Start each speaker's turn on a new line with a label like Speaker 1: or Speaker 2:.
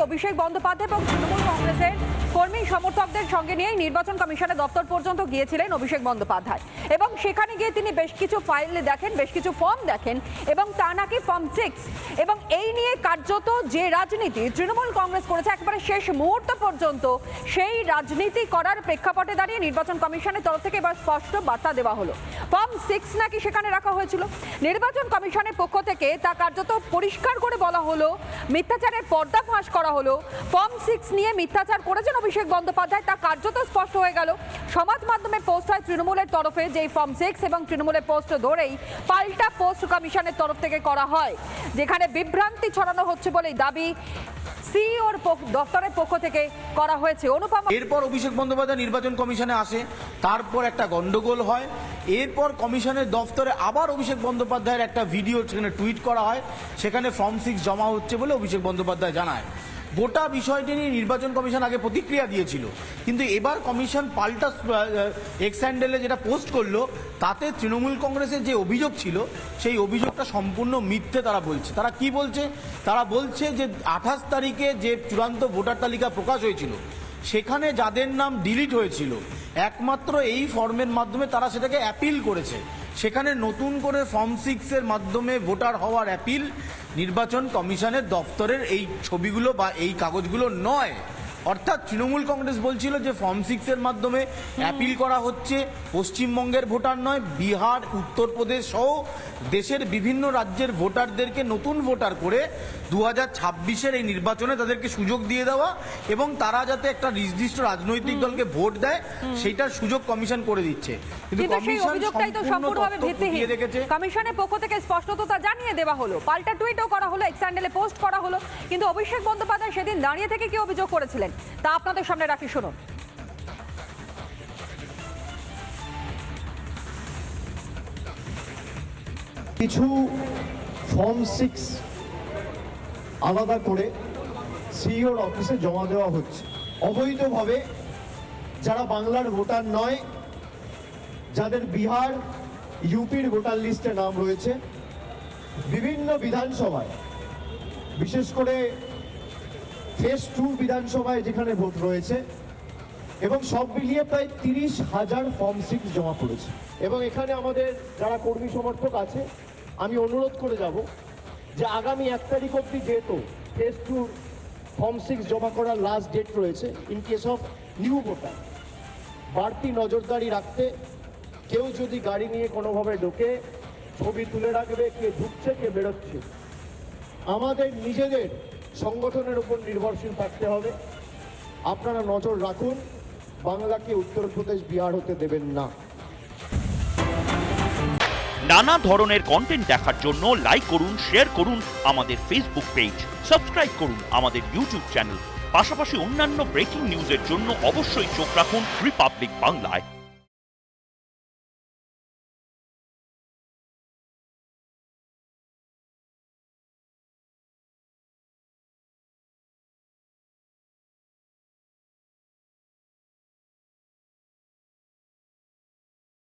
Speaker 1: অভিষেক বন্দ্যোপাধ্যায় এবং তৃণমূল কংগ্রেসের কর্মী সমর্থকদের সঙ্গে নিয়ে নির্বাচন কমিশনের দপ্তর পর্যন্ত গিয়েছিলেন অভিষেক বন্দ্যোপাধ্যায় এবং সেখানে গিয়ে তিনি বেশ কিছু ফাইল দেখেন, বেশ কিছু ফর্ম দেখেন এবং তা নাকি ফর্ম 6 এবং এই নিয়ে কার্যত যে রাজনীতি তৃণমূল কংগ্রেস করেছে একেবারে শেষ মুহূর্ত পর্যন্ত, সেই রাজনীতি করার প্রেক্ষাপটে দাঁড়িয়ে নির্বাচন কমিশনের তরফ থেকে এবার স্পষ্ট বার্তা দেওয়া হলো। ফর্ম 6 নাকি সেখানে রাখা হয়েছিল। নির্বাচন কমিশনের পক্ষ থেকে তা কার্যত পরিষ্কার করে বলা হলো, মিথ্যাচারের পর্দা ফাঁস করা হলো। ফর্ম 6 নিয়ে মিথ্যাচার করেছেন অভিষেক বন্দ্যোপাধ্যায় তা কার্যত স্পষ্ট হয়ে গেল। সমাজ মাধ্যমে পোস্ট হয় তৃণমূলের তরফে, যেই ফর্ম 6 এবং তৃণমূলের পোস্ট ধরেই পাল্টা পোস্ট কমিশনের তরফ থেকে করা হয়, যেখানে বিভ্রান্তি ছড়ানো হচ্ছে বলেই দাবি সিইওর দপ্তরের পক্ষ থেকে করা হয়েছে। অনুপম,
Speaker 2: এরপর অভিষেক বন্দ্যোপাধ্যায় নির্বাচন কমিশনে আসে, তারপর একটা গন্ডগোল হয়, এরপর কমিশনের দপ্তরে আবার অভিষেক বন্দ্যোপাধ্যায়ের একটা ভিডিও সেখানে টুইট করা হয়, সেখানে ফর্ম 6 জমা হচ্ছে বলে অভিষেক বন্দ্যোপাধ্যায় জানায়। গোটা বিষয়টি নিয়ে নির্বাচন কমিশন আগে প্রতিক্রিয়া দিয়েছিল, কিন্তু এবার কমিশন পাল্টা এক্স হ্যান্ডেলে যেটা পোস্ট করলো তাতে তৃণমূল কংগ্রেসের যে অভিযোগ ছিল সেই অভিযোগটা সম্পূর্ণ মিথ্যে তারা বলছে। তারা কি বলছে? তারা বলছে যে 28 তারিখে যে চূড়ান্ত ভোটার তালিকা প্রকাশ হয়েছিল সেখানে যাদের নাম ডিলিট হয়েছিল একমাত্র এই ফর্মের মাধ্যমে তারা সেটাকে অ্যাপিল করেছে। সেখানে নতুন করে ফর্ম 6-এর মাধ্যমে ভোটার হওয়ার অ্যাপিল নির্বাচন কমিশনের দপ্তরের এই ছবিগুলো বা এই কাগজগুলো নয়। অর্থাৎ তৃণমূল কংগ্রেস বলছিল যে ফর্ম 6-এর মাধ্যমে অ্যাপিল করা হচ্ছে পশ্চিমবঙ্গের ভোটার নয়, বিহার, উত্তরপ্রদেশ সহ দেশের বিভিন্ন রাজ্যের ভোটারদেরকে নতুন ভোটার করে 2026-এর এই নির্বাচনে তাদেরকে সুযোগ দিয়ে দেওয়া এবং তারা যাতে একটা নির্দিষ্ট রাজনৈতিক দলকে ভোট দেয় সেইটার সুযোগ কমিশন করে দিচ্ছে।
Speaker 1: কিন্তু সেই অভিযোগটাই তো সম্পূর্ণভাবে ভিত্তিহীন। কমিশনের পক্ষ থেকে স্পষ্টত তা জানিয়ে দেওয়া হলো, পাল্টা টুইটও করা হলো, এক্স হ্যান্ডেলে পোস্ট করা হলো, কিন্তু অভিষেক বন্দ্যোপাধ্যায় সেদিন দাঁড়িয়ে থেকে কি অভিযোগ করেছিলেন তা আপনাদের সামনে রাখি, শুনুন।
Speaker 3: কিছু ফর্ম 6 আলাদা করে সিইওর অফিসে জমা দেওয়া হচ্ছে অবৈধভাবে। যারা বাংলার ভোটার নয়, যাদের বিহার, ইউপির ভোটার লিস্টে নাম রয়েছে, বিভিন্ন বিধানসভায়, বিশেষ করে ফেজ 2 বিধানসভায় যেখানে ভোট রয়েছে, এবং সব মিলিয়ে প্রায় 30,000 ফর্ম 6 জমা পড়েছে। এবং এখানে আমাদের যারা কর্মী সমর্থক আছে, আমি অনুরোধ করে যাব যে আগামী 1 তারিখ অবধি যেহেতু ফেজ 2 ফর্ম 6 জমা করার লাস্ট ডেট রয়েছে, in case of new voter বাড়তি নজরদারি রাখতে কেউ যদি গাড়ি নিয়ে কোনোভাবে ঢোকে ছবি তুলে রাখবে কে ঢুকছে কে বেরোচ্ছে। আমাদের নিজেদের সংগঠনের উপর নির্ভরশীল থাকতে হবে। আপনারা নজর রাখুন, বাংলাকে উত্তরপ্রদেশ, বিহার হতে দেবেন না।
Speaker 4: নানা ধরনের কন্টেন্ট দেখার জন্য লাইক করুন, শেয়ার করুন আমাদের ফেসবুক পেজ, সাবস্ক্রাইব করুন আমাদের ইউটিউব চ্যানেল। পাশাপাশি অন্যান্য ব্রেকিং নিউজের জন্য অবশ্যই চোখ রাখুন রিপাবলিক বাংলায়।